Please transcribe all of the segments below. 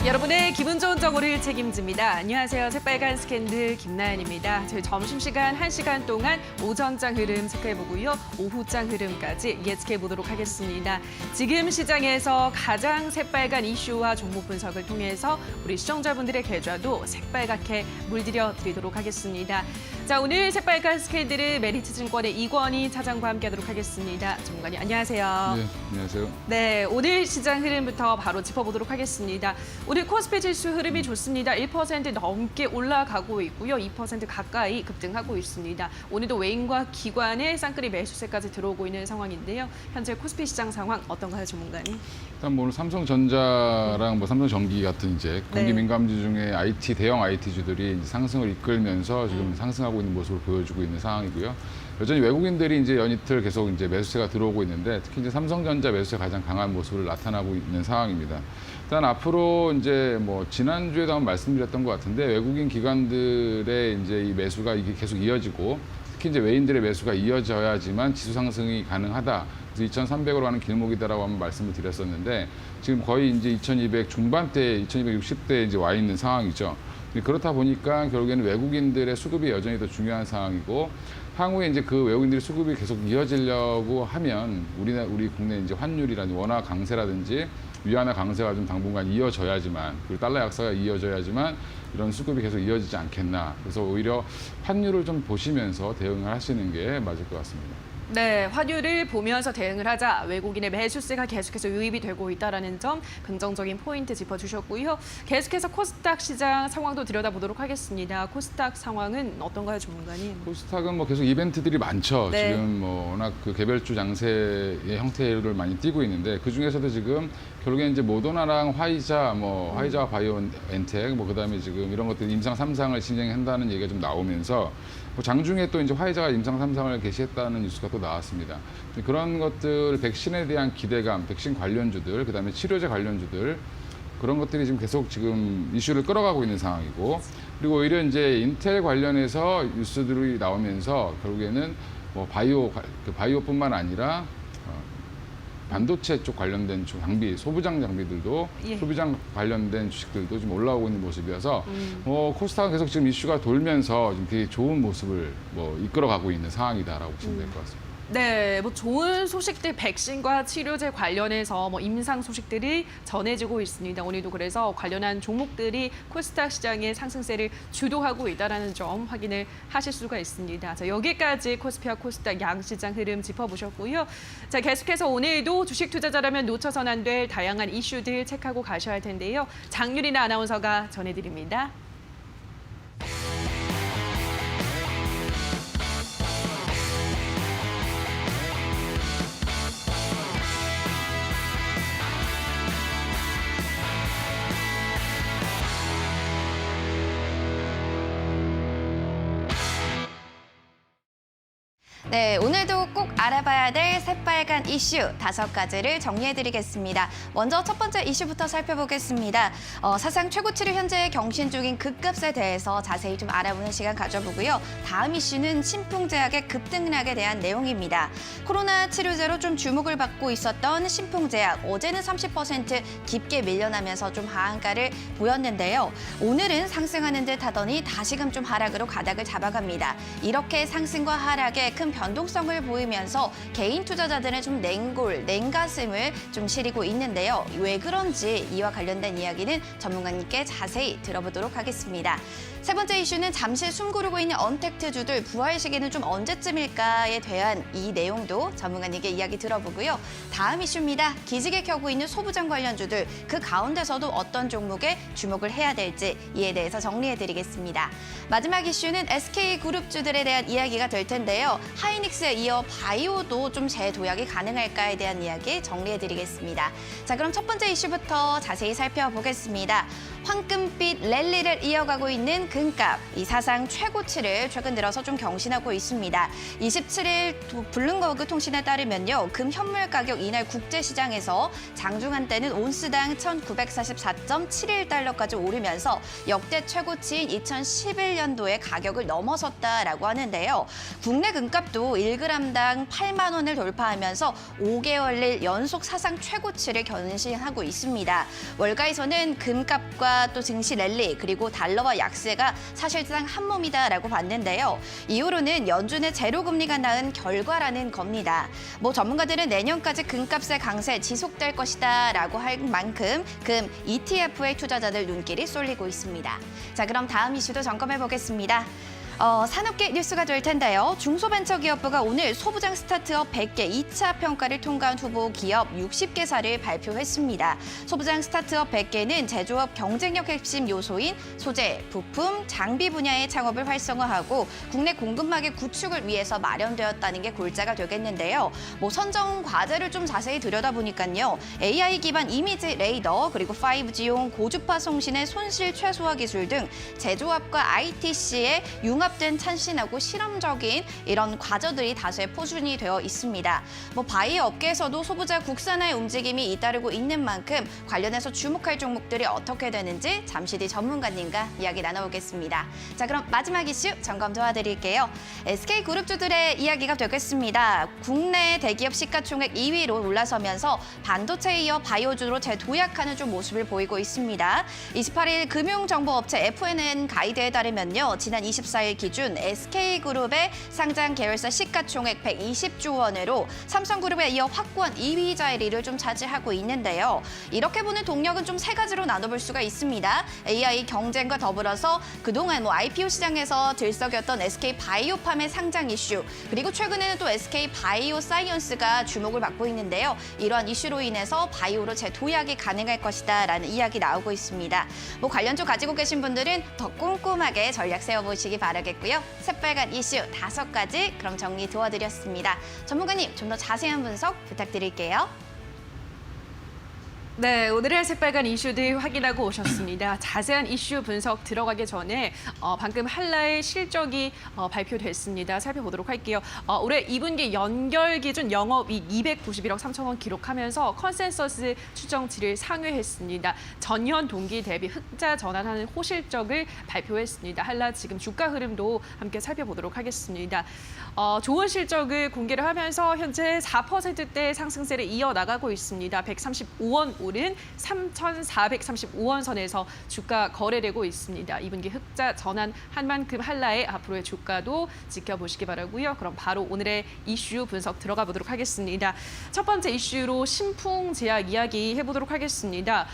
여러분의 기분 좋은 정보를 책임집니다. 안녕하세요. 새빨간 스캔들 김나연입니다. 저희 점심시간 1시간 동안 오전장 흐름 체크해보고요. 오후장 흐름까지 예측해보도록 하겠습니다. 지금 시장에서 가장 새빨간 이슈와 종목 분석을 통해서 우리 시청자분들의 계좌도 새빨갛게 물들여 드리도록 하겠습니다. 자, 오늘 새빨간 스캔들을 메리츠증권의 이권희 차장과 함께하도록 하겠습니다. 전문가님 안녕하세요. 네, 안녕하세요. 네, 오늘 시장 흐름부터 바로 짚어보도록 하겠습니다. 오늘 코스피 지수 흐름이 좋습니다. 1% 넘게 올라가고 있고요. 2% 가까이 급등하고 있습니다. 오늘도 외인과 기관의 쌍끌이 매수세까지 들어오고 있는 상황인데요. 현재 코스피 시장 상황 어떤가요, 전문가님? 일단 뭐 오늘 삼성전자랑 삼성전기 같은 이제 공기 네. 민감주 중에 대형 IT주들이 상승을 이끌면서 지금 상승하고 있는 모습을 보여주고 있는 상황이고요. 여전히 외국인들이 이제 연이틀 계속 이제 매수세가 들어오고 있는데 특히 이제 삼성전자 매수세가 가장 강한 모습을 나타나고 있는 상황입니다. 일단 앞으로 이제 지난주에도 한번 말씀드렸던 것 같은데 외국인 기관들의 이제 이 매수가 이게 계속 이어지고 특히 이제 외인들의 매수가 이어져야지만 지수 상승이 가능하다. 그래서 2,300으로 가는 길목이다라고 한번 말씀을 드렸었는데 지금 거의 이제 2,200 중반대, 2,260대에 이제 와 있는 상황이죠. 그렇다 보니까 결국에는 외국인들의 수급이 여전히 더 중요한 상황이고 향후에 이제 그 외국인들의 수급이 계속 이어지려고 하면 우리 국내 이제 환율이라든지 원화 강세라든지 위안화 강세가 좀 당분간 이어져야지만 그리고 달러 약세가 이어져야지만 이런 수급이 계속 이어지지 않겠나. 그래서 오히려 환율을 좀 보시면서 대응을 하시는 게 맞을 것 같습니다. 네, 환율을 보면서 대응을 하자 외국인의 매수세가 계속해서 유입이 되고 있다는 점 긍정적인 포인트 짚어주셨고요. 계속해서 코스닥 시장 상황도 들여다보도록 하겠습니다. 코스닥 상황은 어떤가요, 전문가님? 코스닥은 계속 이벤트들이 많죠. 네. 지금 워낙 그 개별주 장세의 형태를 많이 띠고 있는데 그 중에서도 지금 결국엔 이제 모더나랑 화이자, 화이자와 바이오엔텍, 그다음에 지금 이런 것들 임상 3상을 진행한다는 얘기가 좀 나오면서 장중에 또 이제 화이자가 임상 3상을 개시했다는 뉴스가 또 나왔습니다. 그런 것들, 백신에 대한 기대감, 백신 관련주들, 그다음에 치료제 관련주들 그런 것들이 지금 계속 지금 이슈를 끌어가고 있는 상황이고 그리고 오히려 이제 인텔 관련해서 뉴스들이 나오면서 결국에는 바이오뿐만 아니라 반도체 쪽 관련된 장비, 소부장 장비들도 예. 소비장 관련된 주식들도 좀 올라오고 있는 모습이어서 코스닥은 계속 지금 이슈가 돌면서 좀 되게 좋은 모습을 이끌어가고 있는 상황이다라고 보시면 될 것 같습니다. 네, 좋은 소식들 백신과 치료제 관련해서 임상 소식들이 전해지고 있습니다. 오늘도 그래서 관련한 종목들이 코스닥 시장의 상승세를 주도하고 있다는 점 확인을 하실 수가 있습니다. 자, 여기까지 코스피와 코스닥 양시장 흐름 짚어보셨고요. 자, 계속해서 오늘도 주식 투자자라면 놓쳐선 안 될 다양한 이슈들 체크하고 가셔야 할 텐데요. 장유리나 아나운서가 전해드립니다. 네, 오늘도 꼭 알아봐야 될 새빨간 이슈 5가지를 정리해드리겠습니다. 먼저 첫 번째 이슈부터 살펴보겠습니다. 사상 최고치를 현재 경신 중인 금값에 대해서 자세히 좀 알아보는 시간 가져보고요. 다음 이슈는 신풍제약의 급등락에 대한 내용입니다. 코로나 치료제로 좀 주목을 받고 있었던 신풍제약, 어제는 30% 깊게 밀려나면서 좀 하한가를 보였는데요. 오늘은 상승하는 듯 하더니 다시금 좀 하락으로 가닥을 잡아갑니다. 이렇게 상승과 하락에 큰 변동성을 보이면서 개인 투자자들은 좀 냉가슴을 좀 시리고 있는데요. 왜 그런지 이와 관련된 이야기는 전문가님께 자세히 들어보도록 하겠습니다. 세 번째 이슈는 잠시 숨 고르고 있는 언택트주들 부활 시기는 좀 언제쯤일까에 대한 이 내용도 전문가님께 이야기 들어보고요. 다음 이슈입니다. 기지개 켜고 있는 소부장 관련주들 그 가운데서도 어떤 종목에 주목을 해야 될지 이에 대해서 정리해드리겠습니다. 마지막 이슈는 SK그룹주들에 대한 이야기가 될 텐데요. 하이닉스에 이어 바이오도 좀 재도약이 가능할까에 대한 이야기 정리해드리겠습니다. 자, 그럼 첫 번째 이슈부터 자세히 살펴보겠습니다. 황금빛 랠리를 이어가고 있는 금값, 이 사상 최고치를 최근 들어서 좀 경신하고 있습니다. 27일 블룸버그 통신에 따르면요, 금 현물 가격 이날 국제시장에서 장중한 때는 온스당 1,944.71달러까지 오르면서 역대 최고치인 2011년도의 가격을 넘어섰다라고 하는데요. 국내 금값도 1g당 8만 원을 돌파하면서 5개월일 연속 사상 최고치를 견신하고 있습니다. 월가에서는 금값과 또 증시 랠리 그리고 달러와 약세가 사실상 한 몸이다라고 봤는데요. 이후로는 연준의 제로금리가 낳은 결과라는 겁니다. 전문가들은 내년까지 금값의 강세 지속될 것이다라고 할 만큼 금 ETF의 투자자들 눈길이 쏠리고 있습니다. 자, 그럼 다음 이슈도 점검해 보겠습니다. 산업계 뉴스가 될 텐데요. 중소벤처기업부가 오늘 소부장 스타트업 100개 2차 평가를 통과한 후보 기업 60개사를 발표했습니다. 소부장 스타트업 100개는 제조업 경쟁력 핵심 요소인 소재, 부품, 장비 분야의 창업을 활성화하고 국내 공급망의 구축을 위해서 마련되었다는 게 골자가 되겠는데요. 선정 과제를 좀 자세히 들여다보니까요. AI 기반 이미지 레이더 그리고 5G용 고주파 송신의 손실 최소화 기술 등 제조업과 ITC의 융합된 참신하고 실험적인 이런 과제들이 다수의 포준이 되어 있습니다. 바이오 업계에서도 소부자 국산화의 움직임이 잇따르고 있는 만큼 관련해서 주목할 종목들이 어떻게 되는지 잠시 뒤 전문가님과 이야기 나눠보겠습니다. 자, 그럼 마지막 이슈 점검 도와드릴게요. SK그룹주들의 이야기가 되겠습니다. 국내 대기업 시가총액 2위로 올라서면서 반도체에 이어 바이오주로 재도약하는 좀 모습을 보이고 있습니다. 28일 금융정보업체 FNN 가이드에 따르면요. 지난 24일 기준 SK그룹의 상장 계열사 시가총액 120조 원으로 삼성그룹에 이어 확고한 2위 자리를 좀 차지하고 있는데요. 이렇게 보는 동력은 좀 세 가지로 나눠볼 수가 있습니다. AI 경쟁과 더불어서 그동안 IPO 시장에서 들썩였던 SK바이오팜의 상장 이슈, 그리고 최근에는 또 SK바이오사이언스가 주목을 받고 있는데요. 이러한 이슈로 인해서 바이오로 재도약이 가능할 것이다라는 이야기 나오고 있습니다. 관련주 가지고 계신 분들은 더 꼼꼼하게 전략 세워보시기 바라겠고요. 새빨간 이슈 5가지 그럼 정리 도와드렸습니다. 전문가님 좀 더 자세한 분석 부탁드릴게요. 네, 오늘의 새빨간 이슈들 확인하고 오셨습니다. 자세한 이슈 분석 들어가기 전에 방금 한라의 실적이 발표됐습니다. 살펴보도록 할게요. 올해 2분기 연결 기준 영업이익 291억 3천 원 기록하면서 컨센서스 추정치를 상회했습니다. 전년 동기 대비 흑자 전환하는 호실적을 발표했습니다. 한라 지금 주가 흐름도 함께 살펴보도록 하겠습니다. 좋은 실적을 공개를 하면서 현재 4%대 상승세를 이어나가고 있습니다. 135원 오른 3,435원 선에서 주가 거래되고 있습니다. 2분기 흑자 전환한 만큼 한라의 앞으로의 주가도 지켜보시기 바라고요. 그럼 바로 오늘의 이슈 분석 들어가 보도록 하겠습니다. 첫 번째 이슈로 신풍제약 이야기 해보도록 하겠습니다.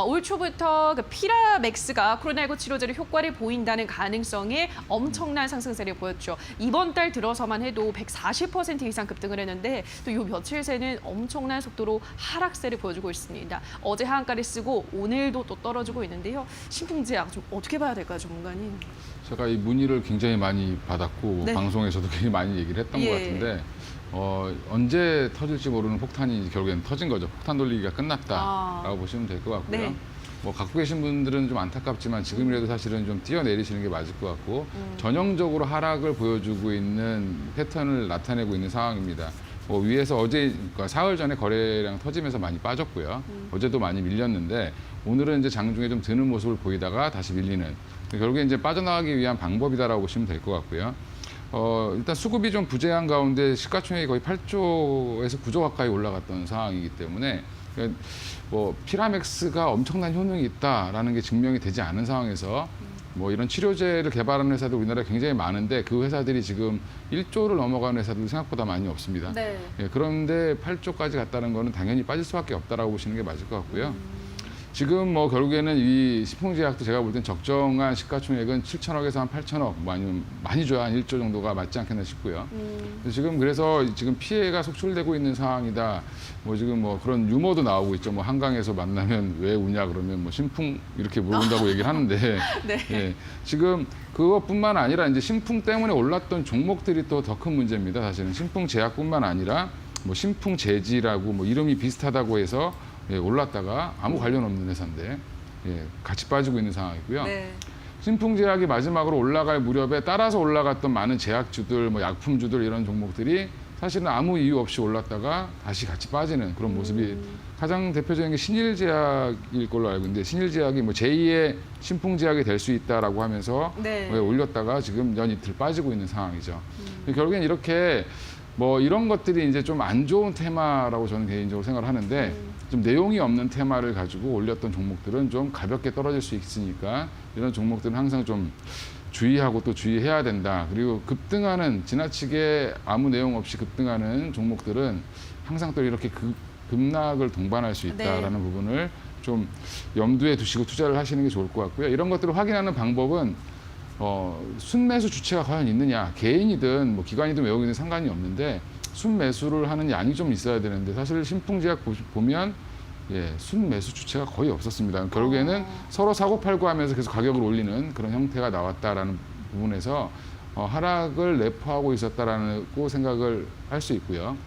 올 초부터 피라맥스가 코로나19 치료제로 효과를 보인다는 가능성에 엄청난 상승세를 보였죠. 이번 달 들어서만 해도 140% 이상 급등을 했는데 또 이 며칠 새는 엄청난 속도로 하락세를 보여주고 있습니다. 어제 하한가를 쓰고 오늘도 또 떨어지고 있는데요. 신풍제약 좀 어떻게 봐야 될까요, 전문가님? 제가 이 문의를 굉장히 많이 받았고 네. 방송에서도 굉장히 많이 얘기를 했던 것 같은데 언제 터질지 모르는 폭탄이 결국엔 터진 거죠. 폭탄 돌리기가 끝났다라고 보시면 될 것 같고요. 네. 갖고 계신 분들은 좀 안타깝지만 지금이라도 사실은 좀 뛰어내리시는 게 맞을 것 같고 전형적으로 하락을 보여주고 있는 패턴을 나타내고 있는 상황입니다. 위에서 어제, 그러니까 사흘 전에 거래량 터지면서 많이 빠졌고요. 어제도 많이 밀렸는데 오늘은 이제 장중에 좀 드는 모습을 보이다가 다시 밀리는. 결국에 이제 빠져나가기 위한 방법이다라고 보시면 될 것 같고요. 일단 수급이 좀 부재한 가운데 시가총액이 거의 8조에서 9조 가까이 올라갔던 상황이기 때문에 피라맥스가 엄청난 효능이 있다라는 게 증명이 되지 않은 상황에서 이런 치료제를 개발하는 회사들 우리나라에 굉장히 많은데 그 회사들이 지금 1조를 넘어가는 회사들도 생각보다 많이 없습니다. 네. 그런데 8조까지 갔다는 거는 당연히 빠질 수밖에 없다라고 보시는 게 맞을 것 같고요. 지금 결국에는 이 신풍제약도 제가 볼 땐 적정한 시가총액은 7천억에서 한 8천억, 아니면 많이 줘야 한 1조 정도가 맞지 않겠나 싶고요. 그래서 지금 피해가 속출되고 있는 상황이다. 지금 그런 유머도 나오고 있죠. 한강에서 만나면 왜 우냐 그러면 신풍 이렇게 물어본다고 얘기를 하는데 네. 예, 지금 그것뿐만 아니라 이제 신풍 때문에 올랐던 종목들이 또 더 큰 문제입니다. 사실은 신풍제약뿐만 아니라 신풍제지라고 이름이 비슷하다고 해서 올랐다가 아무 관련 없는 회사인데 같이 빠지고 있는 상황이고요. 네. 신풍제약이 마지막으로 올라갈 무렵에 따라서 올라갔던 많은 제약주들, 뭐 약품주들 이런 종목들이 사실은 아무 이유 없이 올랐다가 다시 같이 빠지는 그런 모습이 가장 대표적인 게 신일제약일 걸로 알고 있는데 신일제약이 뭐 제2의 신풍제약이 될 수 있다라고 하면서 네. 올렸다가 지금 연이틀 빠지고 있는 상황이죠. 결국엔 이렇게 뭐 이런 것들이 이제 좀 안 좋은 테마라고 저는 개인적으로 생각을 하는데 좀 내용이 없는 테마를 가지고 올렸던 종목들은 좀 가볍게 떨어질 수 있으니까 이런 종목들은 항상 좀 주의하고 또 주의해야 된다. 그리고 급등하는 지나치게 아무 내용 없이 급등하는 종목들은 항상 또 이렇게 급락을 동반할 수 있다라는 네. 부분을 좀 염두에 두시고 투자를 하시는 게 좋을 것 같고요. 이런 것들을 확인하는 방법은 순매수 주체가 과연 있느냐. 개인이든 뭐 기관이든 외국인이든 상관이 없는데 순매수를 하는 양이 좀 있어야 되는데 사실 신풍제약 보면 순매수 주체가 거의 없었습니다. 결국에는 서로 사고팔고 하면서 계속 가격을 올리는 그런 형태가 나왔다라는 부분에서 하락을 내포하고 있었다라고 생각을 할 수 있고요.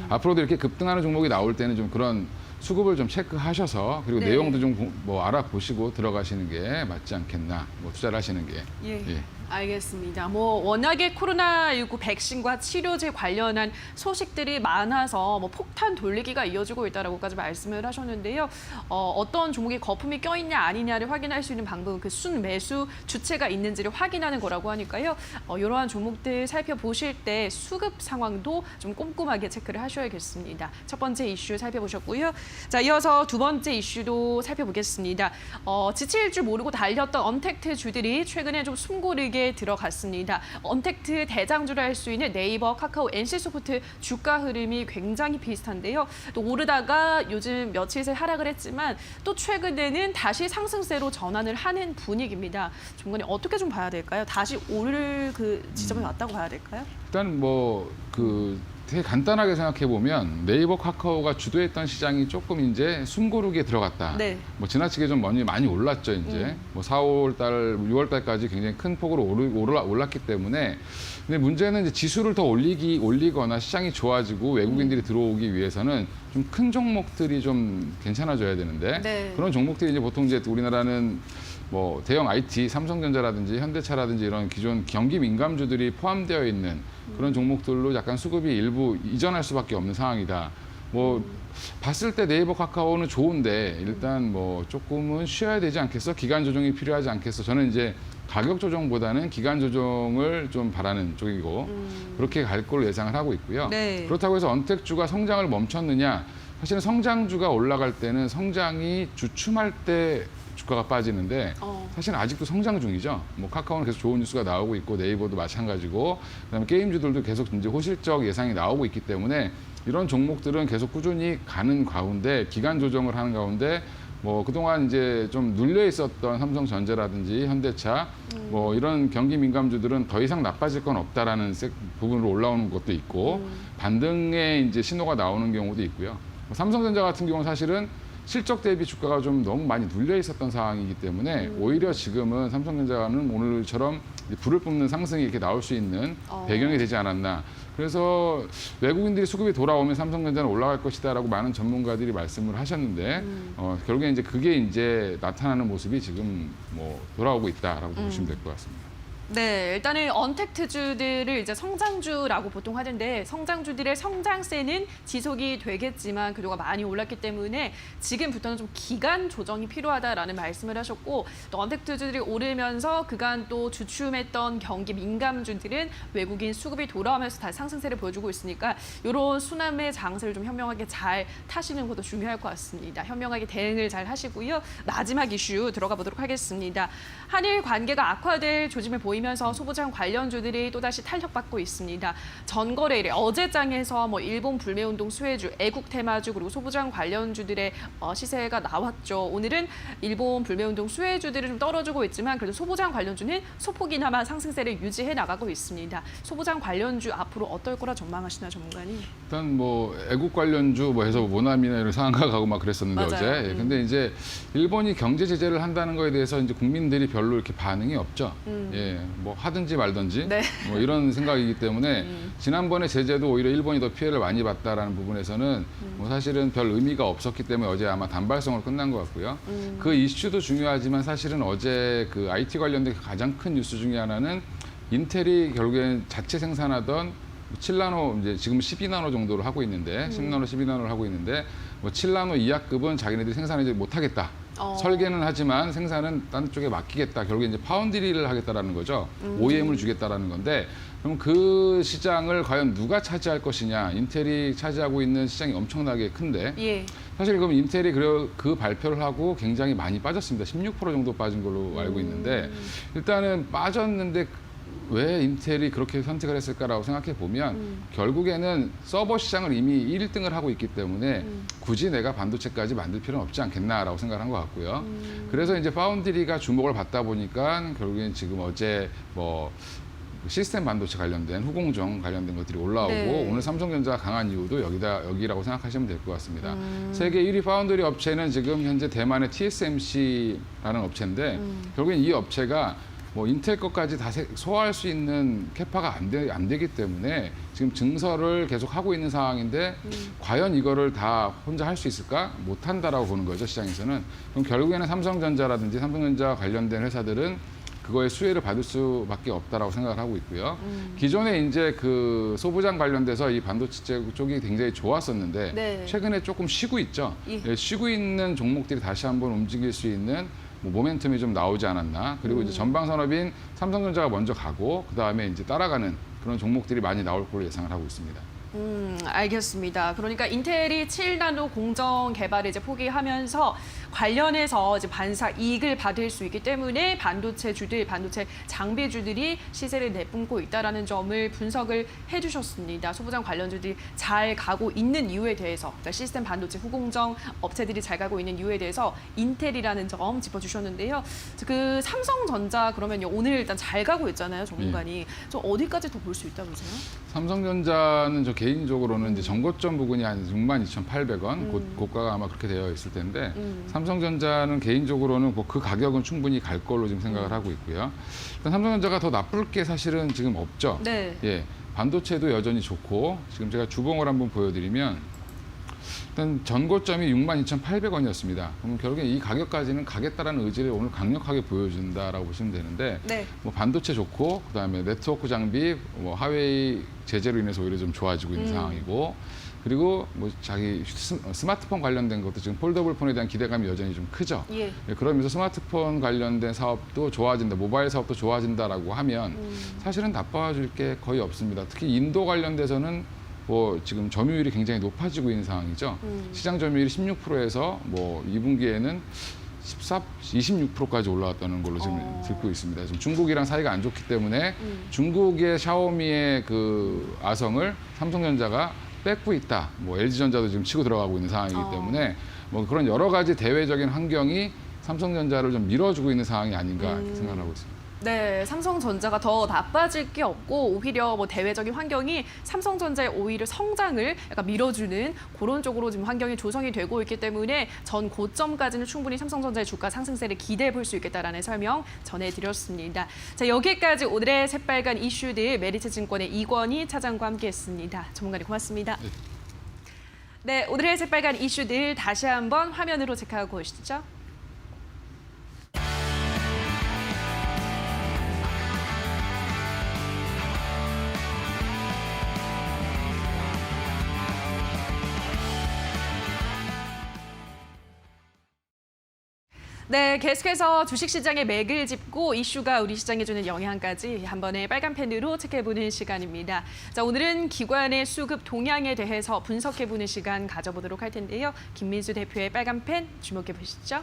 앞으로도 이렇게 급등하는 종목이 나올 때는 좀 그런 수급을 좀 체크하셔서 그리고 네. 내용도 좀 뭐 알아보시고 들어가시는 게 맞지 않겠나. 뭐 투자를 하시는 게. 예. 알겠습니다. 뭐 워낙에 코로나19 백신과 치료제 관련한 소식들이 많아서 뭐 폭탄 돌리기가 이어지고 있다라고까지 말씀을 하셨는데요. 어떤 종목에 거품이 껴있냐 아니냐를 확인할 수 있는 방법은 그 순매수 주체가 있는지를 확인하는 거라고 하니까요. 이러한 종목들 살펴보실 때 수급 상황도 좀 꼼꼼하게 체크를 하셔야겠습니다. 첫 번째 이슈 살펴보셨고요. 자, 이어서 두 번째 이슈도 살펴보겠습니다. 지칠 줄 모르고 달렸던 언택트 주들이 최근에 좀 숨고르게 들어갔습니다. 언택트 대장주라 할 수 있는 네이버, 카카오, NC소프트 주가 흐름이 굉장히 비슷한데요. 또 오르다가 요즘 며칠 새 하락을 했지만 또 최근에는 다시 상승세로 전환을 하는 분위기입니다. 종관이 어떻게 좀 봐야 될까요? 다시 오를 그 지점에 왔다고 봐야 될까요? 일단 되게 간단하게 생각해 보면 네이버, 카카오가 주도했던 시장이 조금 이제 숨고르기에 들어갔다. 네. 뭐 지나치게 좀 많이 올랐죠 이제. 뭐 4월 달, 6월 달까지 굉장히 큰 폭으로 올랐기 때문에. 근데 문제는 이제 지수를 더 올리거나 시장이 좋아지고 외국인들이 들어오기 위해서는 좀 큰 종목들이 좀 괜찮아져야 되는데 네. 그런 종목들이 이제 보통 이제 우리나라는 뭐 대형 IT, 삼성전자라든지 현대차라든지 이런 기존 경기 민감주들이 포함되어 있는 그런 종목들로 약간 수급이 일부 이전할 수밖에 없는 상황이다. 뭐 봤을 때 네이버, 카카오는 좋은데 일단 뭐 조금은 쉬어야 되지 않겠어? 기간 조정이 필요하지 않겠어? 저는 이제 가격 조정보다는 기간 조정을 좀 바라는 쪽이고 그렇게 갈 걸로 예상을 하고 있고요. 네. 그렇다고 해서 언택주가 성장을 멈췄느냐? 사실은 성장주가 올라갈 때는 성장이 주춤할 때 주가가 빠지는데 사실은 아직도 성장 중이죠. 뭐 카카오는 계속 좋은 뉴스가 나오고 있고 네이버도 마찬가지고 그다음에 게임주들도 계속 이제 호실적 예상이 나오고 있기 때문에 이런 종목들은 계속 꾸준히 가는 가운데 기간 조정을 하는 가운데 뭐 그동안 이제 좀 눌려 있었던 삼성전자라든지 현대차 뭐 이런 경기 민감주들은 더 이상 나빠질 건 없다라는 부분으로 올라오는 것도 있고 반등의 이제 신호가 나오는 경우도 있고요. 뭐 삼성전자 같은 경우는 사실은 실적 대비 주가가 좀 너무 많이 눌려 있었던 상황이기 때문에 오히려 지금은 삼성전자는 오늘처럼 불을 뿜는 상승이 이렇게 나올 수 있는 배경이 되지 않았나. 그래서 외국인들이 수급이 돌아오면 삼성전자는 올라갈 것이다라고 많은 전문가들이 말씀을 하셨는데 결국에 이제 그게 이제 나타나는 모습이 지금 뭐 돌아오고 있다라고 보시면 될 것 같습니다. 네, 일단은 언택트주들을 이제 성장주라고 보통 하는데 성장주들의 성장세는 지속이 되겠지만 그동안 많이 올랐기 때문에 지금부터는 좀 기간 조정이 필요하다라는 말씀을 하셨고 또 언택트주들이 오르면서 그간 또 주춤했던 경기 민감주들은 외국인 수급이 돌아오면서 다시 상승세를 보여주고 있으니까 이런 순환의 장세를 좀 현명하게 잘 타시는 것도 중요할 것 같습니다. 현명하게 대응을 잘 하시고요. 마지막 이슈 들어가 보도록 하겠습니다. 한일 관계가 악화될 조짐을 보이면서 소부장 관련주들이 또다시 탄력받고 있습니다. 전거래일에 어제장에서 뭐 일본 불매운동 수혜주, 애국 테마주 그리고 소부장 관련주들의 시세가 나왔죠. 오늘은 일본 불매운동 수혜주들이 좀 떨어지고 있지만 그래도 소부장 관련주는 소폭이나마 상승세를 유지해 나가고 있습니다. 소부장 관련주 앞으로 어떨 거라 전망하시나요, 전문가님? 일단 뭐 애국 관련주 뭐 해서 모나미나 이런 상한가 가고 막 그랬었는데 맞아요. 어제. 근데 이제 일본이 경제 제재를 한다는 거에 대해서 이제 국민들이 별로 이렇게 반응이 없죠. 예, 뭐 하든지 말든지 네. 뭐 이런 생각이기 때문에 지난번에 제재도 오히려 일본이 더 피해를 많이 봤다라는 부분에서는 뭐 사실은 별 의미가 없었기 때문에 어제 아마 단발성으로 끝난 것 같고요. 그 이슈도 중요하지만 사실은 어제 그 IT 관련된 가장 큰 뉴스 중에 하나는 인텔이 결국엔 자체 생산하던 7나노 이제 지금 12나노 정도를 하고 있는데 10나노, 12나노를 하고 있는데 뭐 7나노 이하급은 자기네들이 생산하지 못하겠다. 설계는 하지만 생산은 딴 쪽에 맡기겠다. 결국에 이제 파운드리를 하겠다라는 거죠. OEM을 주겠다라는 건데 그럼 그 시장을 과연 누가 차지할 것이냐. 인텔이 차지하고 있는 시장이 엄청나게 큰데 예. 사실 그럼 인텔이 그 발표를 하고 굉장히 많이 빠졌습니다. 16% 정도 빠진 걸로 알고 있는데 일단은 빠졌는데 왜 인텔이 그렇게 선택을 했을까라고 생각해 보면 결국에는 서버 시장을 이미 1등을 하고 있기 때문에 굳이 내가 반도체까지 만들 필요는 없지 않겠나라고 생각을 한 것 같고요. 그래서 이제 파운드리가 주목을 받다 보니까 결국엔 지금 어제 뭐 시스템 반도체 관련된 후공정 관련된 것들이 올라오고 네. 오늘 삼성전자가 강한 이유도 여기라고 생각하시면 될 것 같습니다. 세계 1위 파운드리 업체는 지금 현재 대만의 TSMC라는 업체인데 결국엔 이 업체가 뭐 인텔 것까지 다 소화할 수 있는 캐파가 안 되기 때문에 지금 증설을 계속 하고 있는 상황인데 과연 이거를 다 혼자 할 수 있을까? 못한다라고 보는 거죠, 시장에서는. 그럼 결국에는 삼성전자라든지 삼성전자 관련된 회사들은 그거의 수혜를 받을 수밖에 없다라고 생각을 하고 있고요. 기존에 이제 그 소부장 관련돼서 이 반도체 쪽이 굉장히 좋았었는데 네. 최근에 조금 쉬고 있죠. 예. 예, 쉬고 있는 종목들이 다시 한번 움직일 수 있는 뭐 모멘텀이 좀 나오지 않았나. 그리고 이제 전방 산업인 삼성전자가 먼저 가고 그 다음에 이제 따라가는 그런 종목들이 많이 나올 걸로 예상을 하고 있습니다. 알겠습니다. 그러니까 인텔이 7나노 공정 개발을 이제 포기하면서 관련해서 이제 반사 이익을 받을 수 있기 때문에 반도체주들, 반도체 장비주들이 시세를 내뿜고 있다라는 점을 분석을 해주셨습니다. 소부장 관련주들이 잘 가고 있는 이유에 대해서, 그러니까 시스템 반도체 후공정 업체들이 잘 가고 있는 이유에 대해서 인텔이라는 점 짚어주셨는데요. 그 삼성전자 그러면요 오늘 일단 잘 가고 있잖아요, 전문가니. 좀 어디까지 더 볼 수 있다 보세요? 삼성전자는 저 개인적으로는 이제 전고점 부근이 한 62,800원, 고가가 아마 그렇게 되어 있을 텐데 삼성전자는 개인적으로는 그 가격은 충분히 갈 걸로 지금 생각을 하고 있고요. 일단 삼성전자가 더 나쁠 게 사실은 지금 없죠. 네. 예, 반도체도 여전히 좋고 지금 제가 주봉을 한번 보여드리면 일단 전고점이 62,800원이었습니다. 그럼 결국에 이 가격까지는 가겠다라는 의지를 오늘 강력하게 보여준다라고 보시면 되는데 네. 뭐 반도체 좋고 그다음에 네트워크 장비 뭐 하웨이 제재로 인해서 오히려 좀 좋아지고 있는 상황이고 그리고 뭐 자기 스마트폰 관련된 것도 지금 폴더블 폰에 대한 기대감이 여전히 좀 크죠. 예. 예, 그러면서 스마트폰 관련된 사업도 좋아진다, 모바일 사업도 좋아진다라고 하면 사실은 나빠질 게 거의 없습니다. 특히 인도 관련돼서는 뭐 지금 점유율이 굉장히 높아지고 있는 상황이죠. 시장 점유율이 16%에서 뭐 2분기에는 26%까지 올라왔다는 걸로 지금 듣고 있습니다. 지금 중국이랑 사이가 안 좋기 때문에 중국의 샤오미의 그 아성을 삼성전자가 뺏고 있다. 뭐 LG전자도 지금 치고 들어가고 있는 상황이기 때문에 뭐 그런 여러 가지 대외적인 환경이 삼성전자를 좀 밀어주고 있는 상황이 아닌가 생각하고 있습니다. 네, 삼성전자가 더 나빠질 게 없고 오히려 뭐 대외적인 환경이 삼성전자의 오히려 성장을 약간 밀어주는 그런 쪽으로 지금 환경이 조성이 되고 있기 때문에 전 고점까지는 충분히 삼성전자의 주가 상승세를 기대해 볼 수 있겠다라는 설명 전해드렸습니다. 자, 여기까지 오늘의 새빨간 이슈들 메리츠증권의 이권희 차장과 함께했습니다. 전문가님 고맙습니다. 네, 오늘의 새빨간 이슈들 다시 한번 화면으로 체크하고 오시죠. 네, 계속해서 주식시장의 맥을 짚고 이슈가 우리 시장에 주는 영향까지 한 번에 빨간 펜으로 체크해보는 시간입니다. 자, 오늘은 기관의 수급 동향에 대해서 분석해보는 시간 가져보도록 할 텐데요. 김민수 대표의 빨간 펜 주목해 보시죠.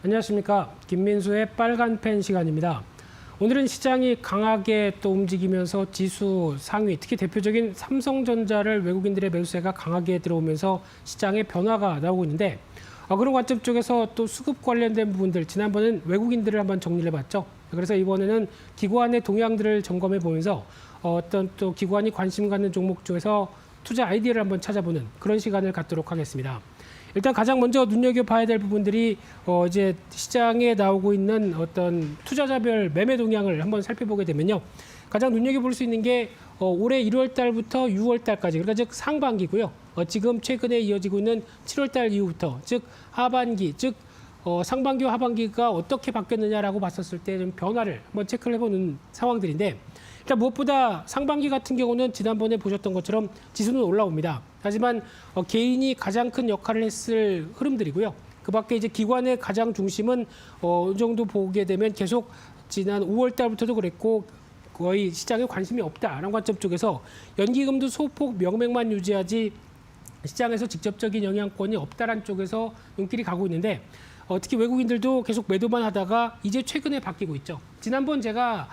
안녕하십니까. 김민수의 빨간 펜 시간입니다. 오늘은 시장이 강하게 또 움직이면서 지수 상위, 특히 대표적인 삼성전자를 외국인들의 매수세가 강하게 들어오면서 시장에 변화가 나오고 있는데 그런 관점 쪽에서 또 수급 관련된 부분들 지난번엔 외국인들을 한번 정리를 해봤죠. 그래서 이번에는 기관의 동향들을 점검해 보면서 어떤 또 기관이 관심 갖는 종목 중에서 투자 아이디어를 한번 찾아보는 그런 시간을 갖도록 하겠습니다. 일단 가장 먼저 눈여겨봐야 될 부분들이 이제 시장에 나오고 있는 어떤 투자자별 매매 동향을 한번 살펴보게 되면요. 가장 눈여겨볼 수 있는 게 올해 1월 달부터 6월 달까지, 그러니까 즉 상반기고요. 지금 최근에 이어지고 있는 7월 달 이후부터, 즉 하반기, 즉 상반기와 하반기가 어떻게 바뀌었느냐라고 봤었을 때 좀 변화를 한번 체크를 해보는 상황들인데, 일단 무엇보다 상반기 같은 경우는 지난번에 보셨던 것처럼 지수는 올라옵니다. 하지만 개인이 가장 큰 역할을 했을 흐름들이고요. 그 밖에 이제 기관의 가장 중심은 어느 정도 보게 되면 계속 지난 5월 달부터도 그랬고 거의 시장에 관심이 없다라는 관점 쪽에서 연기금도 소폭 명맥만 유지하지 시장에서 직접적인 영향권이 없다라는 쪽에서 눈길이 가고 있는데, 특히 외국인들도 계속 매도만 하다가 이제 최근에 바뀌고 있죠. 지난번 제가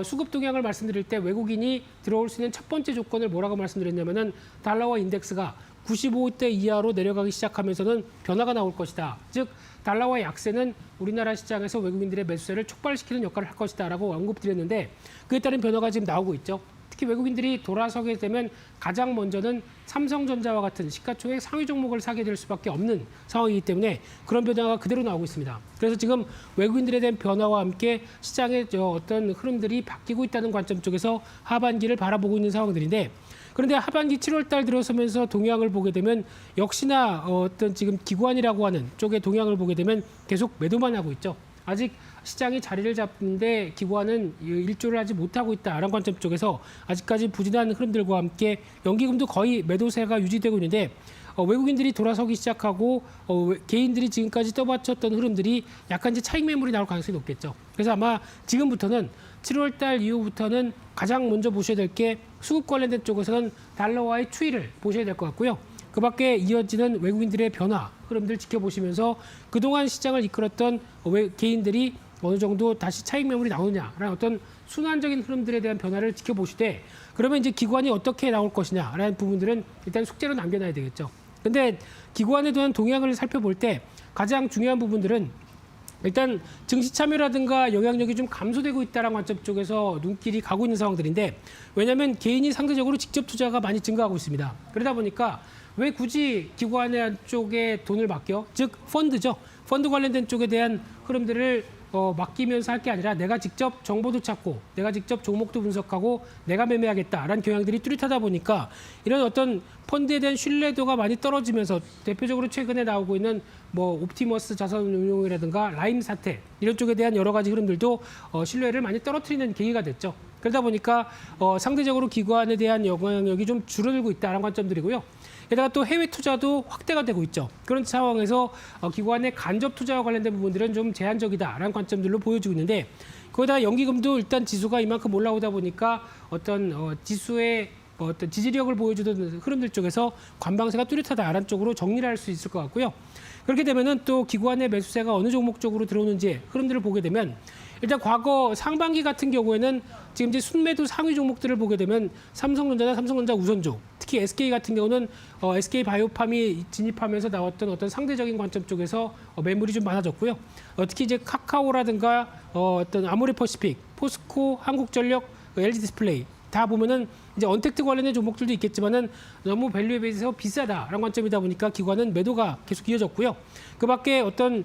수급 동향을 말씀드릴 때 외국인이 들어올 수 있는 첫 번째 조건을 뭐라고 말씀드렸냐면은 달러와 인덱스가 95대 이하로 내려가기 시작하면서는 변화가 나올 것이다. 즉 달러와 약세는 우리나라 시장에서 외국인들의 매수세를 촉발시키는 역할을 할 것이다라고 언급드렸는데, 그에 따른 변화가 지금 나오고 있죠. 특히 외국인들이 돌아서게 되면 가장 먼저는 삼성전자와 같은 시가총액 상위 종목을 사게 될 수밖에 없는 상황이기 때문에 그런 변화가 그대로 나오고 있습니다. 그래서 지금 외국인들에 대한 변화와 함께 시장의 어떤 흐름들이 바뀌고 있다는 관점 쪽에서 하반기를 바라보고 있는 상황들인데, 그런데 하반기 7월 달 들어서면서 동향을 보게 되면 역시나 어떤 지금 기관이라고 하는 쪽의 동향을 보게 되면 계속 매도만 하고 있죠. 아직 시장이 자리를 잡는데 기관은 일조를 하지 못하고 있다라는 관점 쪽에서 아직까지 부진한 흐름들과 함께 연기금도 거의 매도세가 유지되고 있는데, 외국인들이 돌아서기 시작하고 개인들이 지금까지 떠받쳤던 흐름들이 약간 이제 차익 매물이 나올 가능성이 높겠죠. 그래서 아마 지금부터는 7월 달 이후부터는 가장 먼저 보셔야 될 게 수급 관련된 쪽에서는 달러와의 추이를 보셔야 될 것 같고요. 그 밖에 이어지는 외국인들의 변화 흐름들 지켜보시면서 그동안 시장을 이끌었던 개인들이 어느 정도 다시 차익 매물이 나오느냐라는 어떤 순환적인 흐름들에 대한 변화를 지켜보시되, 그러면 이제 기관이 어떻게 나올 것이냐라는 부분들은 일단 숙제로 남겨놔야 되겠죠. 근데 기관에 대한 동향을 살펴볼 때 가장 중요한 부분들은 일단 증시 참여라든가 영향력이 좀 감소되고 있다는 관점 쪽에서 눈길이 가고 있는 상황들인데, 왜냐하면 개인이 상대적으로 직접 투자가 많이 증가하고 있습니다. 그러다 보니까 왜 굳이 기관의 쪽에 돈을 맡겨? 즉 펀드죠. 펀드 관련된 쪽에 대한 흐름들을 맡기면서 할 게 아니라 내가 직접 정보도 찾고 내가 직접 종목도 분석하고 내가 매매하겠다라는 경향들이 뚜렷하다 보니까 이런 어떤 펀드에 대한 신뢰도가 많이 떨어지면서 대표적으로 최근에 나오고 있는 뭐 옵티머스 자산운용이라든가 라임 사태 이런 쪽에 대한 여러 가지 흐름들도 신뢰를 많이 떨어뜨리는 계기가 됐죠. 그러다 보니까 상대적으로 기관에 대한 영향력이 좀 줄어들고 있다는 관점들이고요. 게다가 또 해외 투자도 확대가 되고 있죠. 그런 상황에서 기관의 간접 투자와 관련된 부분들은 좀 제한적이다라는 관점들로 보여지고 있는데, 거기다가 연기금도 일단 지수가 이만큼 올라오다 보니까 어떤 지수의 어떤 지지력을 보여주던 흐름들 쪽에서 관방세가 뚜렷하다라는 쪽으로 정리를 할 수 있을 것 같고요. 그렇게 되면은 또 기관의 매수세가 어느 종목 쪽으로 들어오는지 흐름들을 보게 되면, 일단 과거 상반기 같은 경우에는 지금 이제 순매도 상위 종목들을 보게 되면 삼성전자나 삼성전자 우선주, 특히 SK 같은 경우는 SK 바이오팜이 진입하면서 나왔던 어떤 상대적인 관점 쪽에서 매물이 좀 많아졌고요. 특히 이제 카카오라든가 어떤 아모레퍼시픽, 포스코, 한국전력, LG 디스플레이 다 보면은 이제 언택트 관련된 종목들도 있겠지만은 너무 밸류에 비해서 비싸다라는 관점이다 보니까 기관은 매도가 계속 이어졌고요. 그 밖에 어떤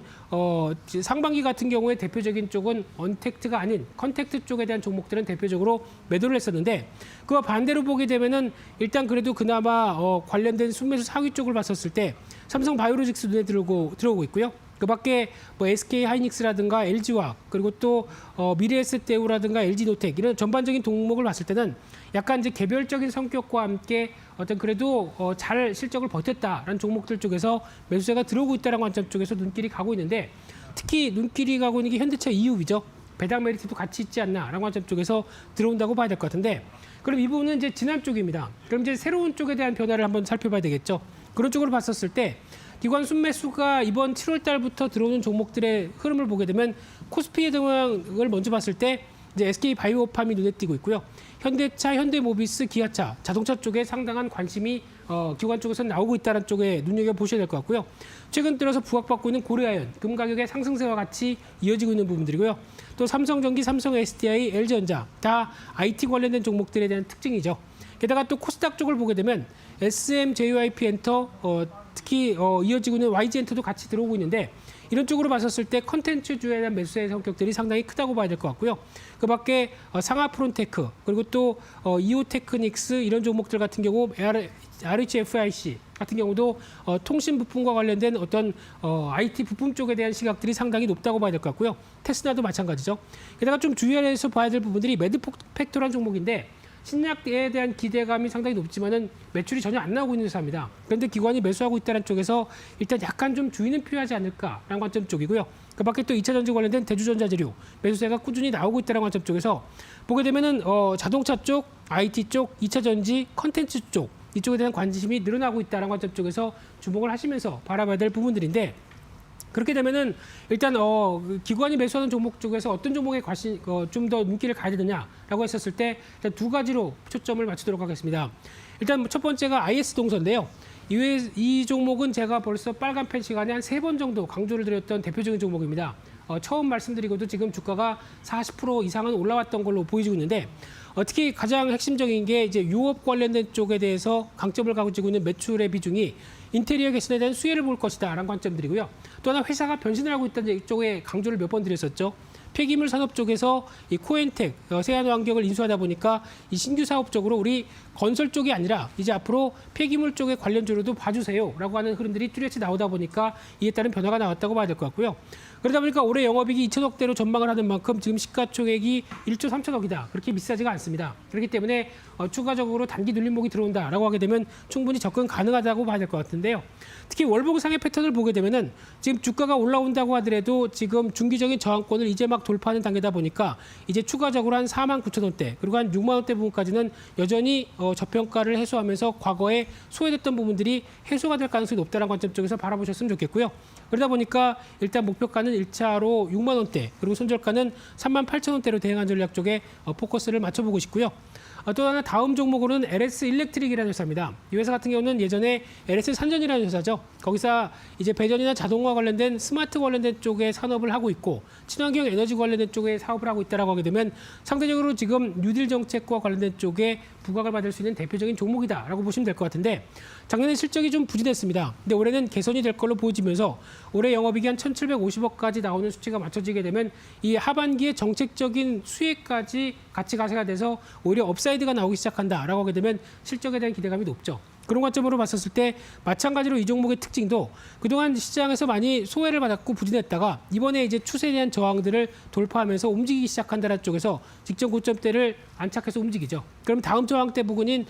상반기 같은 경우에 대표적인 쪽은 언택트가 아닌 컨택트 쪽에 대한 종목들은 대표적으로 매도를 했었는데, 그와 반대로 보게 되면은 일단 그래도 그나마 관련된 순매수 상위 쪽을 봤었을 때 삼성 바이오로직스 눈에 들어오고 있고요. 그 밖에 뭐 SK 하이닉스라든가 LG화학, 그리고 또 미래에셋대우라든가 LG노텍 이런 전반적인 종목을 봤을 때는 약간 이제 개별적인 성격과 함께 어떤 그래도 잘 실적을 버텼다라는 종목들 쪽에서 매수세가 들어오고 있다는 관점 쪽에서 눈길이 가고 있는데, 특히 눈길이 가고 있는 게 현대차 이유비죠. 배당 메리트도 같이 있지 않나라는 관점 쪽에서 들어온다고 봐야 될 것 같은데, 그럼 이 부분은 이제 지난 쪽입니다. 그럼 이제 새로운 쪽에 대한 변화를 한번 살펴봐야 되겠죠. 그런 쪽으로 봤었을 때 기관 순매수가 이번 7월 달부터 들어오는 종목들의 흐름을 보게 되면 코스피의 동향을 먼저 봤을 때 이제 SK 바이오팜이 눈에 띄고 있고요. 현대차, 현대모비스, 기아차, 자동차 쪽에 상당한 관심이 기관 쪽에서 나오고 있다는 쪽에 눈여겨보셔야 될 것 같고요. 최근 들어서 부각받고 있는 고려아연, 금 가격의 상승세와 같이 이어지고 있는 부분들이고요. 또 삼성전기, 삼성 SDI, LG전자 다 IT 관련된 종목들에 대한 특징이죠. 게다가 또 코스닥 쪽을 보게 되면 SM, JYP 엔터, 특히 이어지고 있는 YG 엔터도 같이 들어오고 있는데 이런 쪽으로 봤었을 때 컨텐츠주에 대한 매수의 성격들이 상당히 크다고 봐야 될 것 같고요. 그 밖에 상하프론테크 그리고 또 이오테크닉스 이런 종목들 같은 경우 RHFIC 같은 경우도 통신 부품과 관련된 어떤 IT 부품 쪽에 대한 시각들이 상당히 높다고 봐야 될 것 같고요. 테스라도 마찬가지죠. 게다가 좀 주의해서 봐야 될 부분들이 매드팩토라는 종목인데 신약에 대한 기대감이 상당히 높지만은 매출이 전혀 안 나오고 있는 회사입니다. 그런데 기관이 매수하고 있다는 쪽에서 일단 약간 좀 주의는 필요하지 않을까라는 관점 쪽이고요. 그 밖에 또 2차 전지 관련된 대주전자재료 매수세가 꾸준히 나오고 있다는 관점 쪽에서 보게 되면은 자동차 쪽, IT 쪽, 2차 전지, 컨텐츠 쪽 이쪽에 대한 관심이 늘어나고 있다는 관점 쪽에서 주목을 하시면서 바라봐야 될 부분들인데 그렇게 되면은 일단 기관이 매수하는 종목 쪽에서 어떤 종목에 좀 더 눈길을 가야 되느냐라고 했었을 때 일단 두 가지로 초점을 맞추도록 하겠습니다. 일단 첫 번째가 IS 동서인데요. 이 종목은 제가 벌써 빨간 펜 시간에 한 3번 정도 강조를 드렸던 대표적인 종목입니다. 처음 말씀드리고도 지금 주가가 40% 이상은 올라왔던 걸로 보여지고 있는데 특히 가장 핵심적인 게 이제 유업 관련된 쪽에 대해서 강점을 가지고 있는 매출의 비중이 인테리어 개선에 대한 수혜를 볼 것이다라는 관점들이고요. 또 하나 회사가 변신을 하고 있다는 쪽에 강조를 몇 번 드렸었죠. 폐기물 산업 쪽에서 이 코엔텍, 세안환경을 인수하다 보니까 이 신규 사업적으로 우리 건설 쪽이 아니라 이제 앞으로 폐기물 쪽의 관련주로도 봐주세요라고 하는 흐름들이 뚜렷이 나오다 보니까 이에 따른 변화가 나왔다고 봐야 될 것 같고요. 그러다 보니까 올해 영업이익이 2천억대로 전망을 하는 만큼 지금 시가총액이 1조 3천억이다. 그렇게 비싸지가 않습니다. 그렇기 때문에 추가적으로 단기 눌림목이 들어온다라고 하게 되면 충분히 접근 가능하다고 봐야 될 것 같은데요. 특히 월봉상의 패턴을 보게 되면은 지금 주가가 올라온다고 하더라도 지금 중기적인 저항권을 이제 막 돌파하는 단계다 보니까 이제 추가적으로 한 49,000원대 그리고 한 6만 원대 부분까지는 여전히 저평가를 해소하면서 과거에 소외됐던 부분들이 해소가 될 가능성이 높다는 관점 쪽에서 바라보셨으면 좋겠고요. 그러다 보니까 일단 목표가는 1차로 6만 원대 그리고 손절가는 38,000원대로 대응한 전략 쪽에 포커스를 맞춰보고 싶고요. 또 하나 다음 종목으로는 LS 일렉트릭이라는 회사입니다. 이 회사 같은 경우는 예전에 LS 산전이라는 회사죠. 거기서 이제 배전이나 자동화 관련된 스마트 관련된 쪽의 산업을 하고 있고 친환경 에너지 관련된 쪽에 사업을 하고 있다라고 하게 되면 상대적으로 지금 뉴딜 정책과 관련된 쪽에 부각을 받을 수 있는 대표적인 종목이다라고 보시면 될 것 같은데 작년에 실적이 좀 부진했습니다. 근데 올해는 개선이 될 걸로 보여지면서 올해 영업이익이 한 1,750억까지 나오는 수치가 맞춰지게 되면 이 하반기에 정책적인 수혜까지 같이 가세가 돼서 오히려 업사이드가 나오기 시작한다라고 하게 되면 실적에 대한 기대감이 높죠. 그런 관점으로 봤었을 때 마찬가지로 이 종목의 특징도 그동안 시장에서 많이 소외를 받았고 부진했다가 이번에 이제 추세에 대한 저항들을 돌파하면서 움직이기 시작한다는 쪽에서 직전 고점대를 안착해서 움직이죠. 그럼 다음 저항대 부근인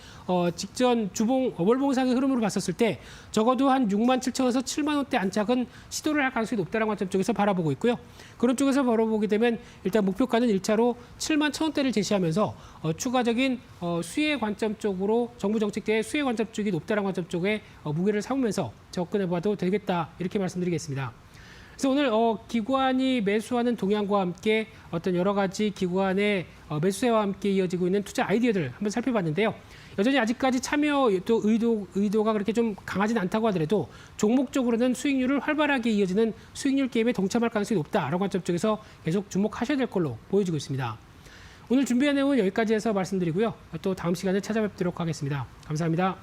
직전 월봉상의 흐름으로 봤었을 때 적어도 한 6만 7천원에서 7만 원대 안착은 시도를 할 가능성이 높다는 관점 쪽에서 바라보고 있고요. 그런 쪽에서 바라보게 되면 일단 목표가는 1차로 7만 1,000원대를 제시하면서 추가적인 수혜 관점 쪽으로 정부 정책계의 수혜 관점 쪽이 높다는 관점 쪽에 무게를 삼으면서 접근해봐도 되겠다 이렇게 말씀드리겠습니다. 그래서 오늘 기관이 매수하는 동향과 함께 어떤 여러 가지 기관의 매수세와 함께 이어지고 있는 투자 아이디어들을 한번 살펴봤는데요. 여전히 아직까지 참여 또 의도가 그렇게 좀 강하진 않다고 하더라도 종목적으로는 수익률을 활발하게 이어지는 수익률 게임에 동참할 가능성이 높다라고 관점 쪽에서 계속 주목하셔야 될 걸로 보여지고 있습니다. 오늘 준비한 내용은 여기까지 해서 말씀드리고요. 또 다음 시간에 찾아뵙도록 하겠습니다. 감사합니다.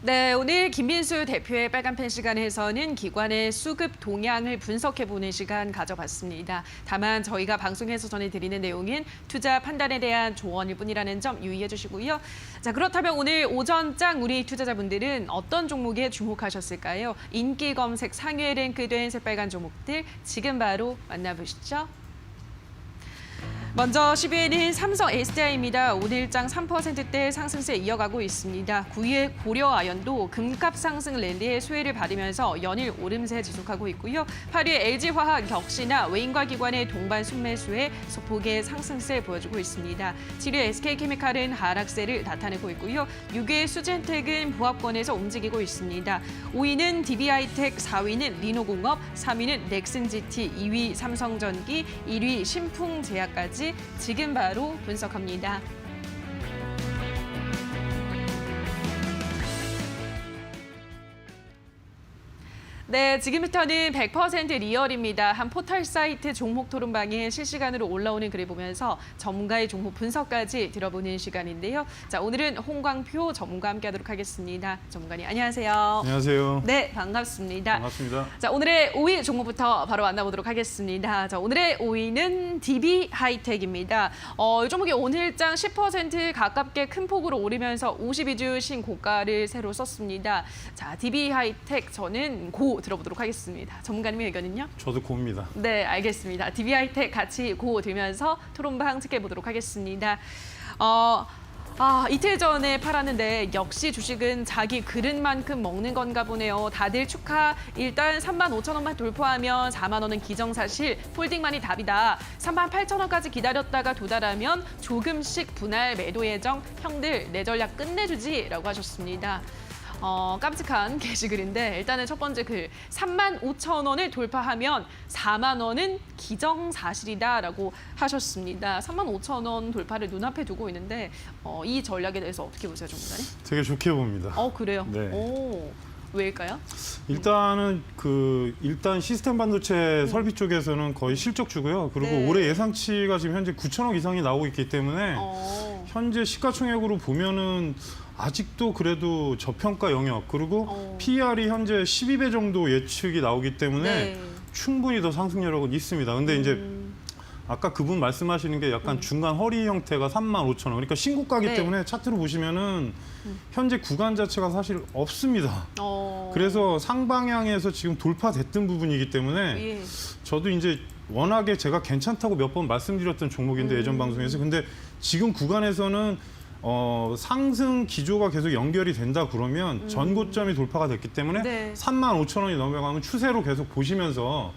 네, 오늘 김민수 대표의 빨간펜 시간에서는 기관의 수급 동향을 분석해보는 시간 가져봤습니다. 다만 저희가 방송에서 전해드리는 내용은 투자 판단에 대한 조언일 뿐이라는 점 유의해 주시고요. 자, 그렇다면 오늘 오전장 우리 투자자분들은 어떤 종목에 주목하셨을까요? 인기 검색 상위에 랭크된 새빨간 종목들 지금 바로 만나보시죠. 먼저 10위에는 삼성 SDI입니다. 오늘장 3%대 상승세 이어가고 있습니다. 9위에 고려아연도 금값 상승 랠리의 수혜를 받으면서 연일 오름세 지속하고 있고요. 8위에 LG화학 역시나 외인과 기관의 동반 순매수에 소폭의 상승세 보여주고 있습니다. 7위 SK케미칼은 하락세를 나타내고 있고요. 6위의 수젠텍은 보합권에서 움직이고 있습니다. 5위는 DB하이텍, 4위는 리노공업, 3위는 넥슨GT, 2위 삼성전기, 1위 신풍제약까지 지금 바로 분석합니다. 네, 지금부터는 100% 리얼입니다. 한 포털 사이트 종목 토론방에 실시간으로 올라오는 글을 보면서 전문가의 종목 분석까지 들어보는 시간인데요. 자, 오늘은 홍광표 전문가와 함께하도록 하겠습니다. 전문가님, 안녕하세요. 안녕하세요. 네, 반갑습니다. 반갑습니다. 자, 오늘의 5위 종목부터 바로 만나보도록 하겠습니다. 자, 오늘의 5위는 DB하이텍입니다. 이 종목이 오늘장 10% 가깝게 큰 폭으로 오르면서 52주 신고가를 새로 썼습니다. 자, DB하이텍 저는 고 들어보도록 하겠습니다. 전문가님의 의견은요? 저도 고입니다. 네, 알겠습니다. DB하이텍 같이 고 들면서 토론방 특해 보도록 하겠습니다. 이틀 전에 팔았는데 역시 주식은 자기 그릇만큼 먹는 건가 보네요. 다들 축하. 일단 35,000원만 돌파하면 4만 원은 기정사실. 폴딩만이 답이다. 38,000원까지 기다렸다가 도달하면 조금씩 분할 매도 예정. 형들 내 전략 끝내주지라고 하셨습니다. 깜찍한 게시글인데 일단은 첫 번째 글 35,000원을 돌파하면 4만 원은 기정사실이다라고 하셨습니다. 35,000원 돌파를 눈앞에 두고 있는데 이 전략에 대해서 어떻게 보세요, 전문가님? 되게 좋게 봅니다. 그래요? 네. 오, 왜일까요? 일단은 일단 시스템 반도체 설비 쪽에서는 거의 실적주고요. 그리고 네. 올해 예상치가 지금 현재 9천억 이상이 나오고 있기 때문에 현재 시가총액으로 보면은 아직도 그래도 저평가 영역 그리고 PER이 현재 12배 정도 예측이 나오기 때문에 네. 충분히 더 상승 여력은 있습니다. 근데 이제 아까 그분 말씀하시는 게 약간 중간 허리 형태가 35,000원. 그러니까 신고가기 네. 때문에 차트로 보시면은 현재 구간 자체가 사실 없습니다. 그래서 상방향에서 지금 돌파됐던 부분이기 때문에 예. 저도 이제 워낙에 제가 괜찮다고 몇 번 말씀드렸던 종목인데 예전 방송에서 근데 지금 구간에서는 상승 기조가 계속 연결이 된다 그러면 전고점이 돌파가 됐기 때문에 네. 35,000원이 넘어가면 추세로 계속 보시면서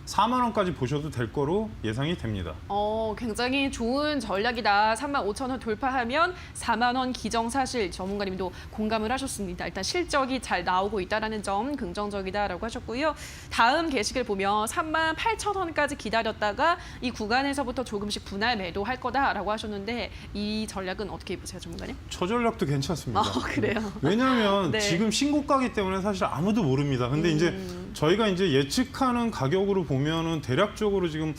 4만 원까지 보셔도 될 거로 예상이 됩니다. 굉장히 좋은 전략이다. 35,000원 돌파하면 4만 원 기정사실 전문가님도 공감을 하셨습니다. 일단 실적이 잘 나오고 있다는 점 긍정적이다라고 하셨고요. 다음 게시글 보면 38,000원까지 기다렸다가 이 구간에서부터 조금씩 분할 매도할 거다라고 하셨는데 이 전략은 어떻게 보세요, 전문가님? 저 전략도 괜찮습니다. 그래요? 왜냐하면 네. 지금 신고가기 때문에 사실 아무도 모릅니다. 근데 이제 저희가 이제 예측하는 가격으로 보면은 대략적으로 지금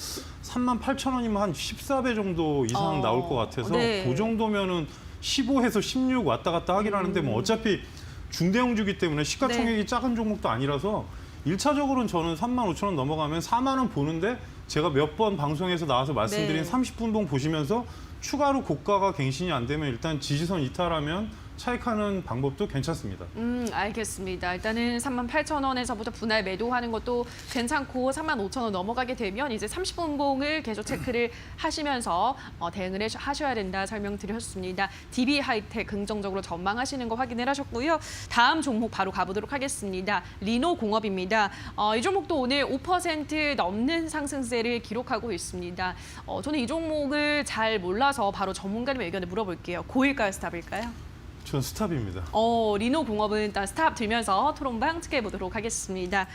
38,000원이면 한 14배 정도 이상 나올 것 같아서 네. 그 정도면은 15에서 16 왔다 갔다 하긴 하는데 뭐 어차피 중대형주기 때문에 시가총액이 네. 작은 종목도 아니라서 1차적으로는 저는 35,000원 넘어가면 4만 원 보는데 제가 몇 번 방송에서 나와서 말씀드린 네. 30분봉 보시면서 추가로 고가가 갱신이 안 되면 일단 지지선 이탈하면 차익하는 방법도 괜찮습니다. 알겠습니다. 일단은 38,000원에서부터 분할 매도하는 것도 괜찮고 35,000원 넘어가게 되면 이제 30분봉을 계속 체크를 하시면서 대응을 하셔야 된다 설명드렸습니다. DB하이텍 긍정적으로 전망하시는 거 확인을 하셨고요. 다음 종목 바로 가보도록 하겠습니다. 리노공업입니다. 이 종목도 오늘 5% 넘는 상승세를 기록하고 있습니다. 저는 이 종목을 잘 몰라서 바로 전문가님의 의견을 물어볼게요. 고일까요, 스탑일까요? 전 스탑입니다. 리노공업은 일단 스탑 들면서 토론방 특해 보도록 하겠습니다.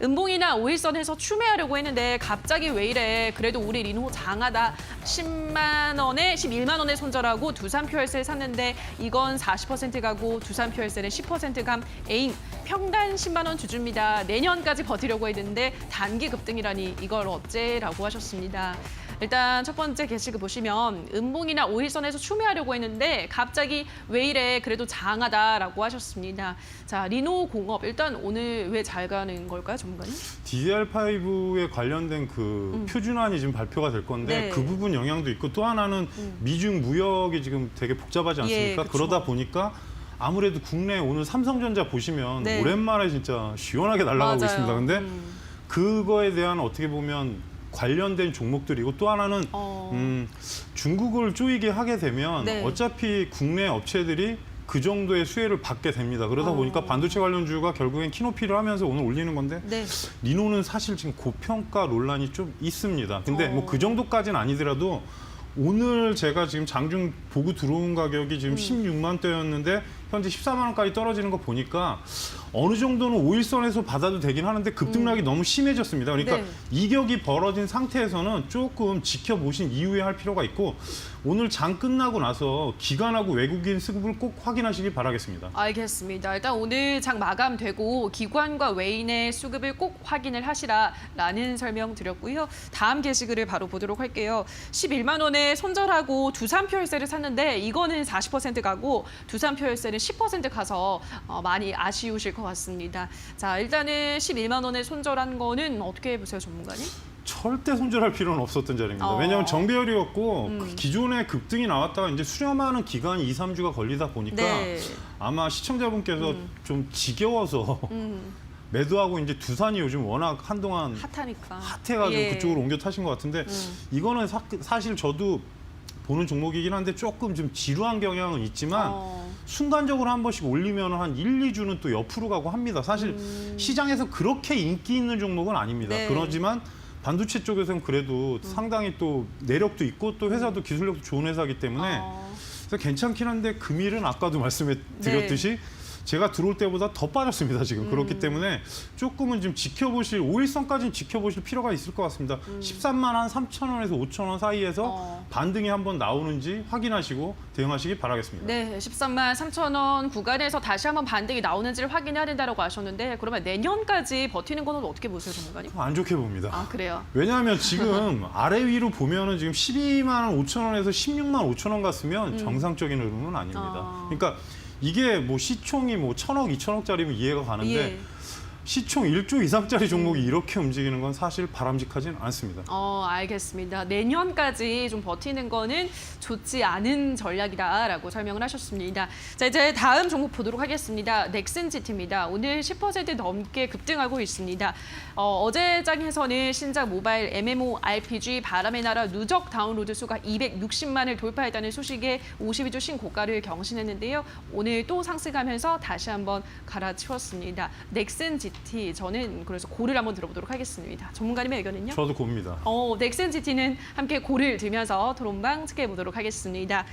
은봉이나 5일선에서 추매하려고 했는데 갑자기 왜 이래. 그래도 우리 리노 장하다. 10만 원에 11만 원에 손절하고 두산표 혈세를 샀는데 이건 40% 가고 두산표 혈세는 10% 감. 에잉 평단 10만 원 주줍니다. 내년까지 버티려고 했는데 단기 급등이라니 이걸 어째라고 하셨습니다. 일단 첫 번째 게시글 보시면 음봉이나 5일선에서 추매하려고 했는데 갑자기 왜 이래 그래도 장하다라고 하셨습니다. 자, 리노 공업 일단 오늘 왜 잘 가는 걸까요, 전문가님? DDR5에 관련된 그 표준안이 지금 발표가 될 건데 네. 그 부분 영향도 있고 또 하나는 미중 무역이 지금 되게 복잡하지 않습니까? 예, 그쵸. 그러다 보니까 아무래도 국내 오늘 삼성전자 보시면 네. 오랜만에 진짜 시원하게 날아가고 맞아요. 있습니다. 근데 그거에 대한 어떻게 보면 관련된 종목들이고 또 하나는 중국을 쪼이게 하게 되면 네. 어차피 국내 업체들이 그 정도의 수혜를 받게 됩니다. 그러다 보니까 반도체 관련주가 결국엔 키높이를 하면서 오늘 올리는 건데 네. 리노는 사실 지금 고평가 논란이 좀 있습니다. 근데 뭐 그 정도까지는 아니더라도 오늘 제가 지금 장중 보고 들어온 가격이 지금 16만 대였는데 현재 14만 원까지 떨어지는 거 보니까 어느 정도는 5일선에서 받아도 되긴 하는데 급등락이 너무 심해졌습니다. 그러니까 네. 이격이 벌어진 상태에서는 조금 지켜보신 이후에 할 필요가 있고 오늘 장 끝나고 나서 기관하고 외국인 수급을 꼭 확인하시길 바라겠습니다. 알겠습니다. 일단 오늘 장 마감되고 기관과 외인의 수급을 꼭 확인을 하시라라는 설명 드렸고요. 다음 게시글을 바로 보도록 할게요. 11만 원에 손절하고 두산표 혈세를 샀는데 이거는 40% 가고 두산표 혈세는 10% 가서 많이 아쉬우실 것 같습니다. 자, 일단은 11만 원에 손절한 거는 어떻게 보세요, 전문가님? 절대 손절할 필요는 없었던 자리입니다. 어. 왜냐하면 정배열이었고 그 기존에 급등이 나왔다가 이제 수렴하는 기간이 2, 3주가 걸리다 보니까 네. 아마 시청자분께서 좀 지겨워서 매도하고 이제 두산이 요즘 워낙 한동안 핫하니까. 핫해가지고 예. 그쪽으로 옮겨 타신 것 같은데 이거는 사실 저도 보는 종목이긴 한데 조금 좀 지루한 경향은 있지만 순간적으로 한 번씩 올리면 한 1, 2주는 또 옆으로 가고 합니다. 사실 시장에서 그렇게 인기 있는 종목은 아닙니다. 네. 그렇지만 반도체 쪽에서는 그래도 상당히 또 내력도 있고 또 회사도 기술력도 좋은 회사이기 때문에 그래서 괜찮긴 한데 금일은 아까도 말씀해 드렸듯이 제가 들어올 때보다 더 빠졌습니다, 지금. 그렇기 때문에 조금은 좀 지켜보실, 5일선까지는 지켜보실 필요가 있을 것 같습니다. 13만 한 3천 원에서 5천 원 사이에서 반등이 한번 나오는지 확인하시고 대응하시기 바라겠습니다. 네, 13만 3천 원 구간에서 다시 한번 반등이 나오는지를 확인해야 된다고 하셨는데 그러면 내년까지 버티는 건 어떻게 보세요, 전문가님? 안 좋게 봅니다. 아, 그래요? 왜냐하면 지금 아래 위로 보면은 지금 12만 5천 원에서 16만 5천 원 갔으면 정상적인 흐름은 아닙니다. 그러니까 이게 뭐 시총이 뭐 1,000억, 2,000억짜리면 이해가 가는데 예. 시총 1조 이상짜리 종목이 이렇게 움직이는 건 사실 바람직하진 않습니다. 알겠습니다. 내년까지 좀 버티는 거는 좋지 않은 전략이다라고 설명을 하셨습니다. 자, 이제 다음 종목 보도록 하겠습니다. 넥슨GT입니다. 오늘 10% 넘게 급등하고 있습니다. 어제 장에서는 신작 모바일 MMORPG 바람의 나라 누적 다운로드 수가 260만을 돌파했다는 소식에 52주 신고가를 경신했는데요. 오늘 또 상승하면서 다시 한번 갈아치웠습니다. 넥슨GT 저는 그래서 고를 한번 들어보도록 하겠습니다. 전문가님의 의견은요? 저도 곱니다. 넥슨GT는 함께 고를 들면서 토론방 체크해 보도록 하겠습니다.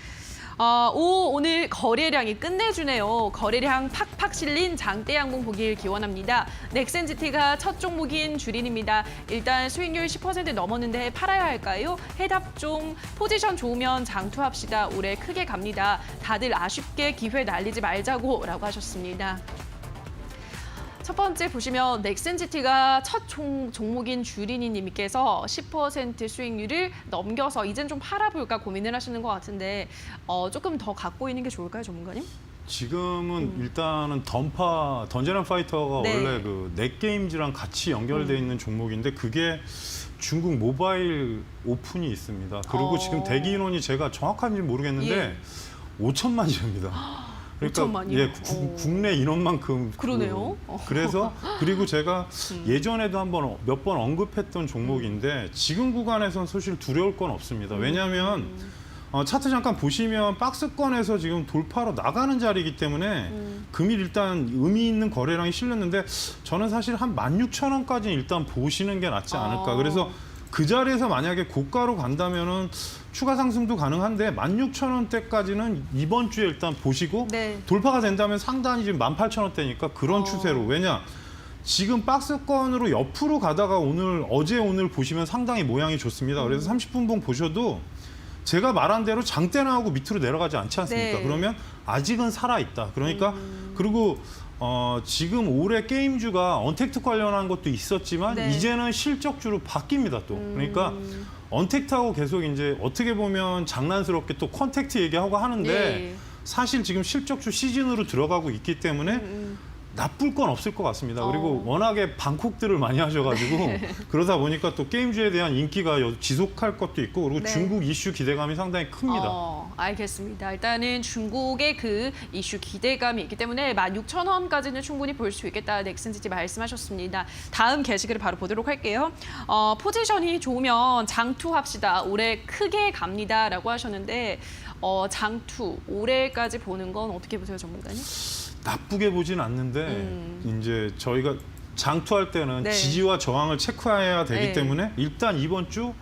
오늘 거래량이 끝내주네요. 거래량 팍팍 실린 장대양봉 보길 기원합니다. 넥슨GT가 첫 종목인 주린입니다. 일단 수익률 10% 넘었는데 팔아야 할까요? 해답 좀 포지션 좋으면 장투합시다. 올해 크게 갑니다. 다들 아쉽게 기회 날리지 말자고라고 하셨습니다. 첫 번째 보시면 넥슨GT가 첫 종목인 주린이님께서 10% 수익률을 넘겨서 이젠 좀 팔아볼까 고민을 하시는 것 같은데 조금 더 갖고 있는 게 좋을까요, 전문가님? 지금은 일단은 던전 앤 파이터가 네. 원래 그 넷게임즈랑 같이 연결돼 있는 종목인데 그게 중국 모바일 오픈이 있습니다. 그리고 지금 대기 인원이 제가 정확한지 모르겠는데 5천만이랍니다. 그러니까 5천만이요? 예, 국내 인원만큼 그러네요. 그래서 그리고 제가 예전에도 몇 번 언급했던 종목인데 지금 구간에서는 사실 두려울 건 없습니다. 왜냐하면 차트 잠깐 보시면 박스권에서 지금 돌파로 나가는 자리이기 때문에 금일 일단 의미 있는 거래량이 실렸는데 저는 사실 한 16,000원까지는 일단 보시는 게 낫지 않을까. 그래서 그 자리에서 만약에 고가로 간다면은 추가 상승도 가능한데 16,000원대까지는 이번 주에 일단 보시고 네. 돌파가 된다면 상단이 지금 18,000원대니까 그런 추세로. 왜냐? 지금 박스권으로 옆으로 가다가 어제 오늘 보시면 상당히 모양이 좋습니다. 그래서 30분봉 보셔도 제가 말한 대로 장대 나오고 밑으로 내려가지 않지 않습니까? 네. 그러면 아직은 살아있다. 그러니까 그리고 지금 올해 게임주가 언택트 관련한 것도 있었지만 네. 이제는 실적주로 바뀝니다 또. 그러니까 언택트하고 계속 이제 어떻게 보면 장난스럽게 또 컨택트 얘기하고 하는데 예. 사실 지금 실적주 시즌으로 들어가고 있기 때문에 나쁠 건 없을 것 같습니다. 그리고 워낙에 방콕들을 많이 하셔가지고 그러다 보니까 또 게임주에 대한 인기가 지속할 것도 있고 그리고 네. 중국 이슈 기대감이 상당히 큽니다. 알겠습니다. 일단은 중국의 그 이슈 기대감이 있기 때문에 16,000원까지는 충분히 볼 수 있겠다. 넥슨지지 말씀하셨습니다. 다음 게시글을 바로 보도록 할게요. 포지션이 좋으면 장투합시다. 올해 크게 갑니다라고 하셨는데 장투 올해까지 보는 건 어떻게 보세요, 전문가님? 나쁘게 보진 않는데 이제 저희가 장투할 때는 네. 지지와 저항을 체크해야 되기 네. 때문에 일단 이번 주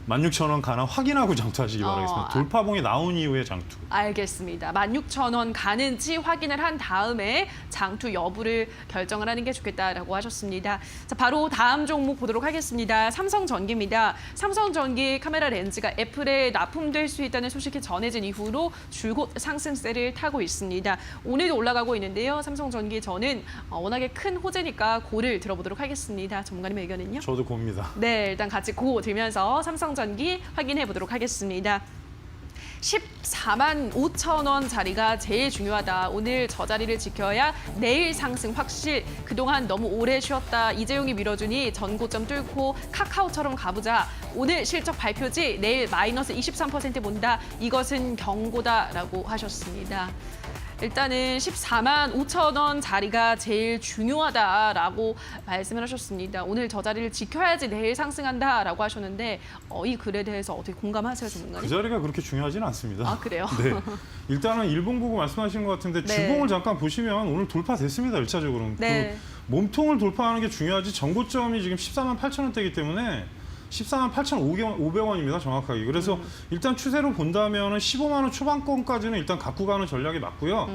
16,000원 가나 확인하고 장투하시기 바라겠습니다. 돌파봉이 나온 이후에 장투. 알겠습니다. 16,000원 가는지 확인을 한 다음에 장투 여부를 결정을 하는 게 좋겠다라고 하셨습니다. 자, 바로 다음 종목 보도록 하겠습니다. 삼성전기입니다. 삼성전기 카메라 렌즈가 애플에 납품될 수 있다는 소식이 전해진 이후로 줄곧 상승세를 타고 있습니다. 오늘도 올라가고 있는데요. 삼성전기 저는 워낙에 큰 호재니까 고를 들어보도록 하겠습니다. 전문가님의 의견은요? 저도 봅니다. 네, 일단 같이 고 들면서 삼성전기 확인해 보도록 하겠습니다. 14만 5천 원 자리가 제일 중요하다. 오늘 저 자리를 지켜야 내일 상승 확실. 그동안 너무 오래 쉬었다. 이재용이 밀어주니 전고점 뚫고 카카오처럼 가보자. 오늘 실적 발표지 내일 마이너스 23% 본다. 이것은 경고다라고 하셨습니다. 일단은 14만 5천 원 자리가 제일 중요하다라고 말씀을 하셨습니다. 오늘 저 자리를 지켜야지 내일 상승한다라고 하셨는데 이 글에 대해서 어떻게 공감하세요, 그 전문가님? 자리가 그렇게 중요하지는 않습니다. 아, 그래요? 네. 일단은 일봉 보고 말씀하시는 것 같은데 네. 주봉을 잠깐 보시면 오늘 돌파됐습니다. 1차적으로. 네. 그 몸통을 돌파하는 게 중요하지 전고점이 지금 14만 8천 원대이기 때문에 14만 8,500원입니다. 정확하게. 그래서 일단 추세로 본다면 15만 원 초반권까지는 일단 갖고 가는 전략이 맞고요.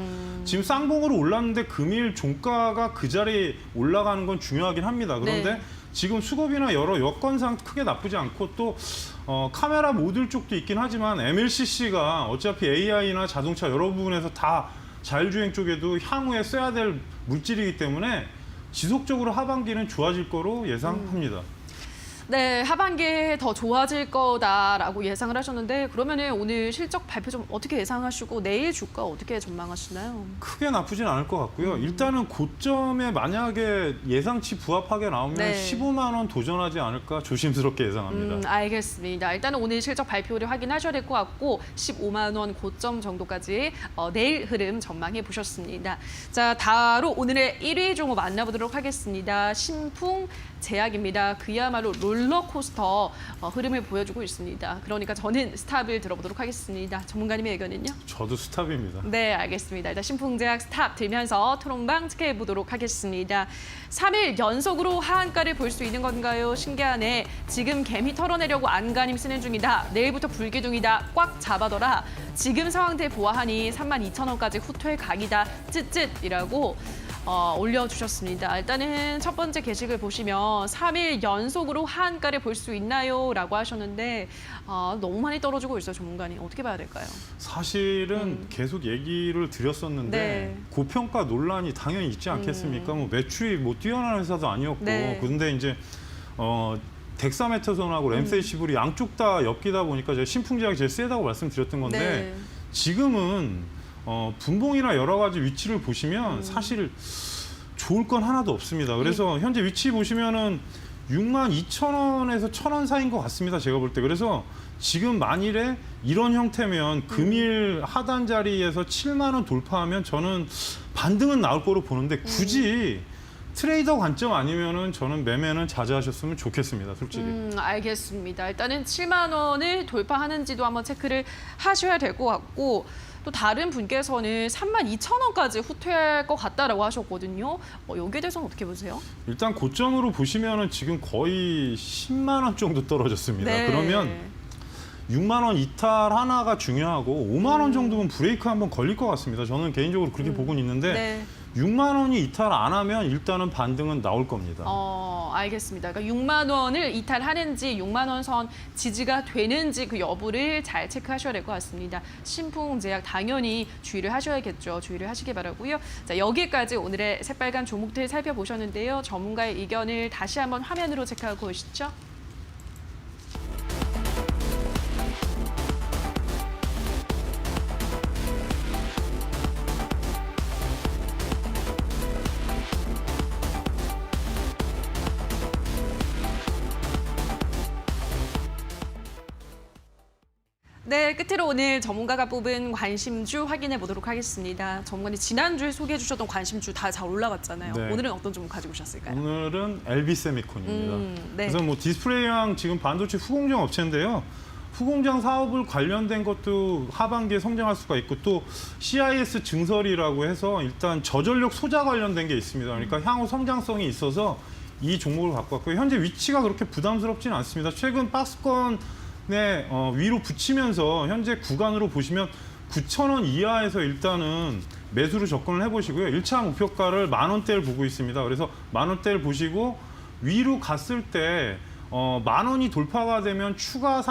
지금 쌍봉으로 올랐는데 금일 종가가 그 자리에 올라가는 건 중요하긴 합니다. 그런데 네. 지금 수급이나 여러 여건상 크게 나쁘지 않고 또 카메라 모듈 쪽도 있긴 하지만 MLCC가 어차피 AI나 자동차 여러 부분에서 다 자율주행 쪽에도 향후에 써야 될 물질이기 때문에 지속적으로 하반기는 좋아질 거로 예상합니다. 네, 하반기에 더 좋아질 거다라고 예상을 하셨는데 그러면은 오늘 실적 발표 좀 어떻게 예상하시고 내일 주가 어떻게 전망하시나요? 크게 나쁘진 않을 것 같고요. 일단은 고점에 만약에 예상치 부합하게 나오면 네. 15만 원 도전하지 않을까 조심스럽게 예상합니다. 알겠습니다. 일단은 오늘 실적 발표를 확인하셔야 될 것 같고 15만 원 고점 정도까지 내일 흐름 전망해 보셨습니다. 자, 다로 오늘의 1위 종목 만나보도록 하겠습니다. 신풍 제약입니다. 그야말로 롤러코스터 흐름을 보여주고 있습니다. 그러니까 저는 스탑을 들어보도록 하겠습니다. 전문가님의 의견은요? 저도 스탑입니다. 네, 알겠습니다. 일단 신풍제약 스탑 들면서 토론방 체크해 보도록 하겠습니다. 3일 연속으로 하한가를 볼 수 있는 건가요? 신기하네. 지금 개미 털어내려고 안간힘 쓰는 중이다. 내일부터 불기둥이다. 꽉 잡아둬라. 지금 상황들 보아하니 32,000원까지 후퇴 각이다. 쯧쯧이라고 올려주셨습니다. 일단은 첫 번째 게시글 보시면 3일 연속으로 하한가를 볼 수 있나요? 라고 하셨는데 너무 많이 떨어지고 있어요, 전문가님. 어떻게 봐야 될까요? 사실은 계속 얘기를 드렸었는데 네. 고평가 논란이 당연히 있지 않겠습니까? 뭐 매출이 뭐 뛰어난 회사도 아니었고 네. 근데 이제 덱사메타손하고 램세시블이 양쪽 다 엮이다 보니까 제가 신풍제약이 제일 세다고 말씀드렸던 건데 네. 지금은 분봉이나 여러 가지 위치를 보시면 사실 좋을 건 하나도 없습니다. 그래서 현재 위치 보시면은 62,000원에서 1,000원 사이인 것 같습니다. 제가 볼 때. 그래서 지금 만일에 이런 형태면 금일 하단 자리에서 7만 원 돌파하면 저는 반등은 나올 거로 보는데 굳이 트레이더 관점 아니면은 저는 매매는 자제하셨으면 좋겠습니다. 솔직히. 알겠습니다. 일단은 7만 원을 돌파하는지도 한번 체크를 하셔야 될 것 같고 또 다른 분께서는 32,000원까지 후퇴할 것 같다라고 하셨거든요. 여기에 대해서는 어떻게 보세요? 일단 고점으로 보시면은 지금 거의 10만 원 정도 떨어졌습니다. 네. 그러면 6만 원 이탈 하나가 중요하고 5만 원 정도면 브레이크 한번 걸릴 것 같습니다. 저는 개인적으로 그렇게 보고는 있는데 네. 6만 원이 이탈 안 하면 일단은 반등은 나올 겁니다. 알겠습니다. 그러니까 6만 원을 이탈하는지 6만 원 선 지지가 되는지 그 여부를 잘 체크하셔야 될 것 같습니다. 신풍제약 당연히 주의를 하셔야겠죠. 주의를 하시기 바라고요. 자, 여기까지 오늘의 새빨간 종목들 살펴보셨는데요. 전문가의 의견을 다시 한번 화면으로 체크하고 오시죠. 네, 끝으로 오늘 전문가가 뽑은 관심주 확인해 보도록 하겠습니다. 전문가님 지난주에 소개해 주셨던 관심주 다 잘 올라갔잖아요. 네. 오늘은 어떤 종목 가지고 오셨을까요? 오늘은 LB 세미콘입니다. 네. 그래서 뭐 디스플레이랑 지금 반도체 후공정 업체인데요. 후공장 사업을 관련된 것도 하반기에 성장할 수가 있고 또 CIS 증설이라고 해서 일단 저전력 소자 관련된 게 있습니다. 그러니까 향후 성장성이 있어서 이 종목을 갖고 왔고요. 현재 위치가 그렇게 부담스럽지는 않습니다. 최근 박스권에 위로 붙이면서 현재 구간으로 보시면 9,000원 이하에서 일단은 매수로 접근을 해보시고요. 1차 목표가를 10,000원대를 보고 있습니다. 그래서 10,000원대를 보시고 위로 갔을 때 10,000원이 돌파가 되면 추가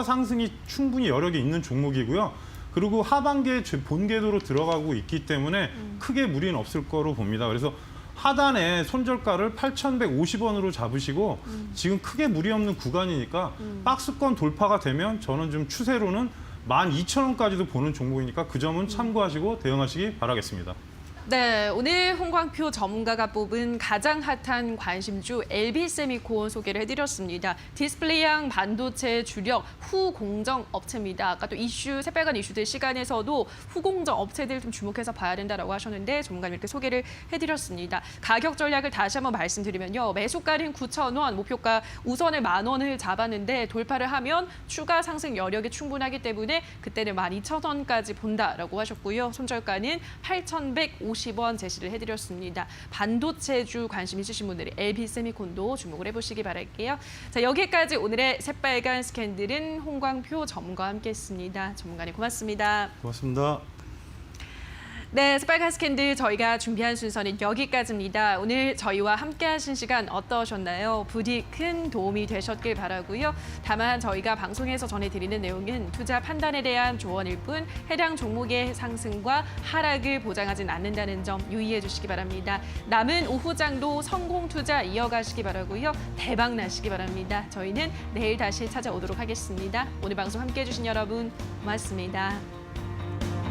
상승이 충분히 여력이 있는 종목이고요. 그리고 하반기에 본궤도로 들어가고 있기 때문에 크게 무리는 없을 거로 봅니다. 그래서 하단에 손절가를 8,150원으로 잡으시고 지금 크게 무리 없는 구간이니까 박스권 돌파가 되면 저는 좀 추세로는 12,000원까지도 보는 종목이니까 그 점은 참고하시고 대응하시기 바라겠습니다. 네, 오늘 홍광표 전문가가 뽑은 가장 핫한 관심주 LB세미콘 소개를 해드렸습니다. 디스플레이형 반도체 주력 후공정 업체입니다. 아까 또 새빨간 이슈들 시간에서도 후공정 업체들 좀 주목해서 봐야 된다라고 하셨는데 전문가님 이렇게 소개를 해드렸습니다. 가격 전략을 다시 한번 말씀드리면요. 매수가는 9,000원, 목표가 우선을 10,000원을 잡았는데 돌파를 하면 추가 상승 여력이 충분하기 때문에 그때는 12,000원까지 본다라고 하셨고요. 손절가는 8,150원 제시를 해드렸습니다. 반도체주 관심 있으신 분들이 LB세미콘도 주목을 해보시기 바랄게요. 자, 여기까지 오늘의 새빨간 스캔들은 홍광표 전문가와 함께했습니다. 전문가님 고맙습니다. 고맙습니다. 네, 새빨간 스캔들 저희가 준비한 순서는 여기까지입니다. 오늘 저희와 함께하신 시간 어떠셨나요? 부디 큰 도움이 되셨길 바라고요. 다만 저희가 방송에서 전해드리는 내용은 투자 판단에 대한 조언일 뿐 해당 종목의 상승과 하락을 보장하진 않는다는 점 유의해 주시기 바랍니다. 남은 오후장도 성공 투자 이어가시기 바라고요. 대박 나시기 바랍니다. 저희는 내일 다시 찾아오도록 하겠습니다. 오늘 방송 함께해 주신 여러분 고맙습니다.